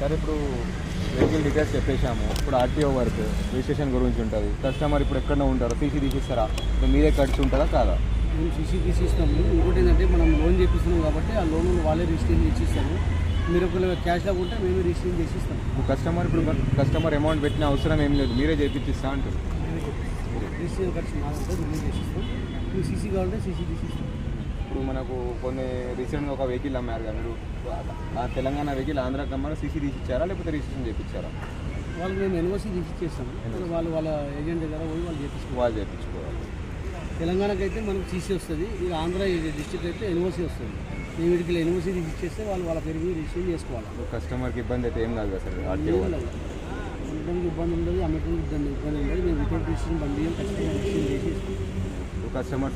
సరే ఇప్పుడు vehicle details చెప్పేసాము. ఇప్పుడు ఆర్టీఓ వర్క్ రిజిస్ట్రేషన్ గురించి ఉంటుంది. కస్టమర్ ఇప్పుడు ఎక్కడో ఉంటారో సీసీ తీసిస్తారా, మీరే ఖర్చు ఉంటుందా కాదా? మేము సీసీ తీసిస్తాము. ఇంకోటి ఏంటంటే మనం లోన్ చేపిస్తున్నాం కాబట్టి ఆ లోన్ వాళ్ళే రిజిస్ట్రేషన్ చేసిస్తాము. మీరు ఒకవేళ క్యాష్లో ఉంటే మేమే రిజిస్ట్రేషన్ చేసిస్తాం. కస్టమర్ అమౌంట్ పెట్టిన అవసరం ఏం లేదు, మీరే చేపిస్తా అంటారు. రిజిస్ట్రేషన్ ఖర్చు మాదంటే మేమే చేసిస్తాం. మీకు సీసీ కావాలంటే సీసీ తీసిస్తాం. ఇప్పుడు మనకు కొన్ని రీసెంట్గా ఒక వెహికల్ అమ్మారు కదా మీరు, ఆ తెలంగాణ వెహికల్ ఆంధ్రాకి అమ్మారు, సీసీ తీసి ఇచ్చారా లేకపోతే రిజిస్ట్రేషన్ చేయించారా? వాళ్ళకి మేము ఎన్ఓసీ తీసి ఇచ్చేస్తాము. వాళ్ళ ఏజెంట్ దగ్గర పోయి వాళ్ళు చేయించుకోవాలి. తెలంగాణకి అయితే మనకు సీసీ వస్తుంది, ఇక ఆంధ్ర డిస్ట్రిక్ట్ అయితే ఎన్ఓసీ వస్తుంది. మేము వీటికి ఎన్ఓసీ తీసి ఇచ్చేస్తే వాళ్ళ పేరు మీద రిజిస్ట్రేషన్ చేసుకోవాలి. కస్టమర్కి ఇబ్బంది అయితే ఏం కాదు కదా సార్? ఆర్టీఓ అమ్మడానికి ఇబ్బంది ఉండదు, అమ్మటానికి ఇబ్బంది ఉండదు. మేము వితౌట్ రిజిస్ట్రేషన్ బండి రిజిస్ట్రేషన్ చేసి కస్టమర్